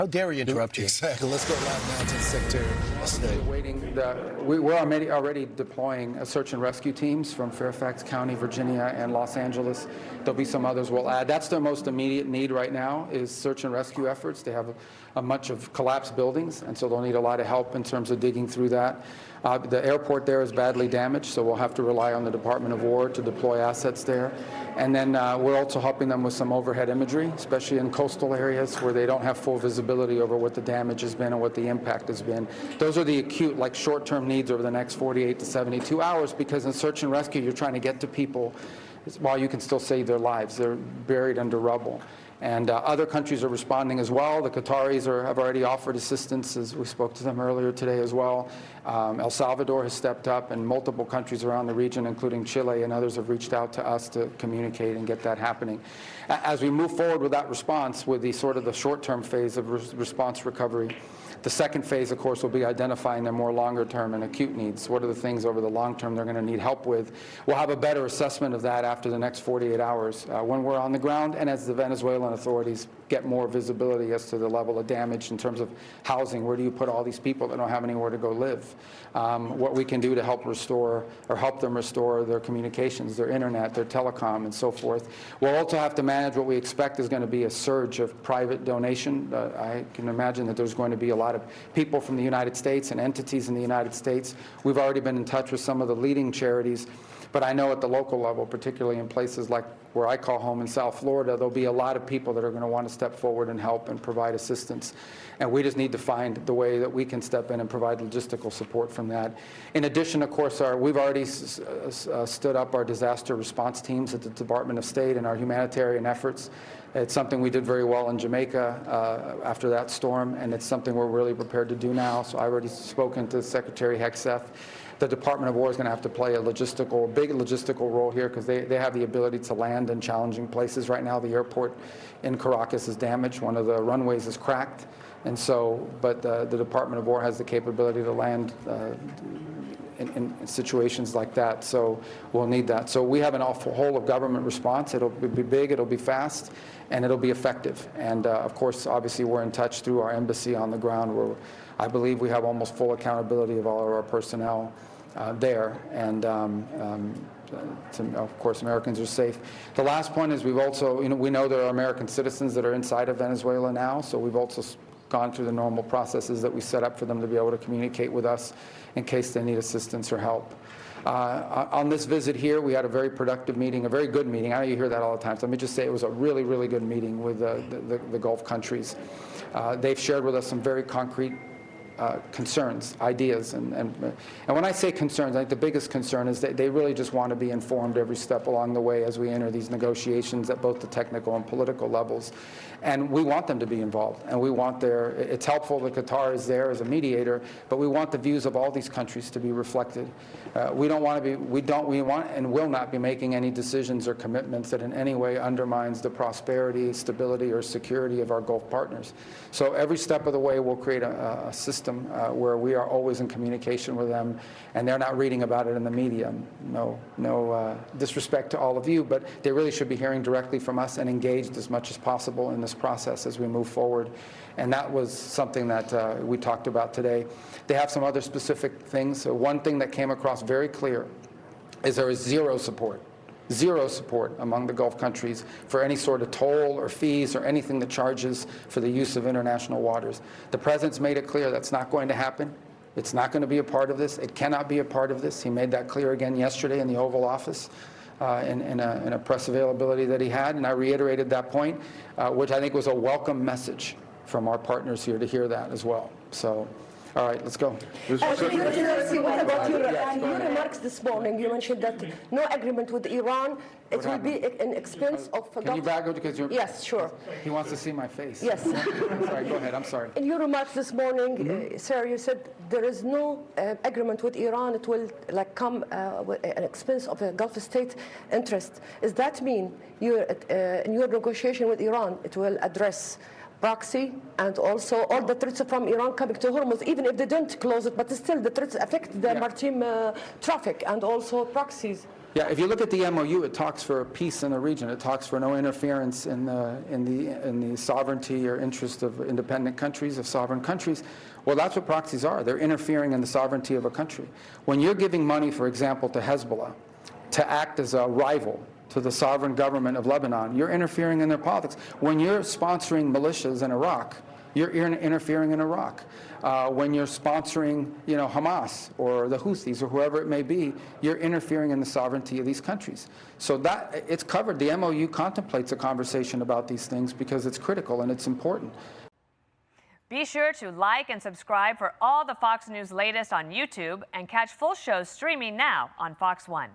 How dare we interrupt you? Exactly. Let's go live now to the Secretary of State. We're already deploying search and rescue teams from Fairfax County, Virginia, and Los Angeles. There'll be some others we'll add. That's their most immediate need right now is search and rescue efforts. They have a bunch of collapsed buildings, and so they'll need a lot of help in terms of digging through that. The airport there is badly damaged, so we'll have to rely on the Department of War to deploy assets there. And then we're also helping them with some overhead imagery, especially in coastal areas where they don't have full visibility over what the damage has been and what the impact has been. Those are the acute, like short-term needs over the next 48 to 72 hours, because in search and rescue, you're trying to get to people while you can still save their lives. They're buried under rubble. And other countries are responding as well. The Qataris have already offered assistance, as we spoke to them earlier today as well. El Salvador has stepped up, and multiple countries around the region, including Chile and others, have reached out to us to communicate and get that happening. As we move forward with that response, with the sort of the short-term phase of response recovery, the second phase, of course, will be identifying their more longer-term and acute needs. What are the things over the long term they're going to need help with? We'll have a better assessment of that after the next 48 hours when we're on the ground and as the Venezuelan authorities get more visibility as to the level of damage in terms of housing. Where do you put all these people that don't have anywhere to go live? What we can do to help restore or help them restore their communications, their internet, their telecom, and so forth. We'll also have to manage what we expect is going to be a surge of private donation. I can imagine that there's going to be a lot of people from the United States and entities in the United States. We've already been in touch with some of the leading charities, but I know at the local level, particularly in places like where I call home in South Florida, there'll be a lot of people that are going to want to step forward and help and provide assistance. And we just need to find the way that we can step in and provide logistical support from that. In addition, of course, we've already stood up our disaster response teams at the Department of State and our humanitarian efforts. It's something we did very well in Jamaica after that storm, and it's something we're really prepared to do now. So I've already spoken to Secretary Hegseth. The Department of War is going to have to play a big logistical role here because they have the ability to land in challenging places. Right now, the airport in Caracas is damaged. One of the runways is cracked. And so, but the Department of War has the capability to land in situations like that. So we'll need that. So we have an whole of government response. It'll be big, it'll be fast, and it'll be effective. And of course, obviously, we're in touch through our embassy on the ground where I believe we have almost full accountability of all of our personnel there. And of course, Americans are safe. The last point is we've also, we know there are American citizens that are inside of Venezuela now, so we've also gone through the normal processes that we set up for them to be able to communicate with us in case they need assistance or help. On this visit here, we had a very productive meeting, a very good meeting. I know you hear that all the time. So let me just say it was a really, really good meeting with the Gulf countries. They've shared with us some very concrete concerns, ideas, and when I say concerns, I think the biggest concern is that they really just want to be informed every step along the way as we enter these negotiations at both the technical and political levels. And we want them to be involved, and we want it's helpful that Qatar is there as a mediator, but we want the views of all these countries to be reflected. We want and will not be making any decisions or commitments that in any way undermines the prosperity, stability, or security of our Gulf partners. So every step of the way we'll create a system where we are always in communication with them, and they're not reading about it in the media. No disrespect to all of you, but they really should be hearing directly from us and engaged as much as possible in this process as we move forward. And that was something that we talked about today. They have some other specific things. So one thing that came across very clear is there is zero support among the Gulf countries for any sort of toll or fees or anything that charges for the use of international waters. The President's made it clear that's not going to happen. It's not going to be a part of this. It cannot be a part of this. He made that clear again yesterday in the Oval Office in a press availability that he had, and I reiterated that point, which I think was a welcome message from our partners here to hear that as well. So, all right, let's go. What about your remarks this morning? You mentioned that no agreement with Iran. It will be an expense of... Can you back up because you're... Yes, sure. He wants to see my face. Yes. Sorry, go ahead. I'm sorry. In your remarks this morning, sir, you said there is no agreement with Iran. It will come with an expense of a Gulf state interest. Does that mean in your negotiation with Iran, it will address proxy and also all the threats from Iran coming to Hormuz, even if they don't close it, but still the threats affect the maritime traffic and also proxies? Yeah, if you look at the MOU, it talks for peace in the region. It talks for no interference in the sovereignty or interest of independent countries, of sovereign countries. Well, that's what proxies are. They're interfering in the sovereignty of a country. When you're giving money, for example, to Hezbollah to act as a rival to the sovereign government of Lebanon, you're interfering in their politics. When you're sponsoring militias in Iraq, you're interfering in Iraq. When you're sponsoring, Hamas or the Houthis or whoever it may be, you're interfering in the sovereignty of these countries. So that it's covered. The MOU contemplates a conversation about these things because it's critical and it's important. Be sure to like and subscribe for all the Fox News latest on YouTube and catch full shows streaming now on Fox One.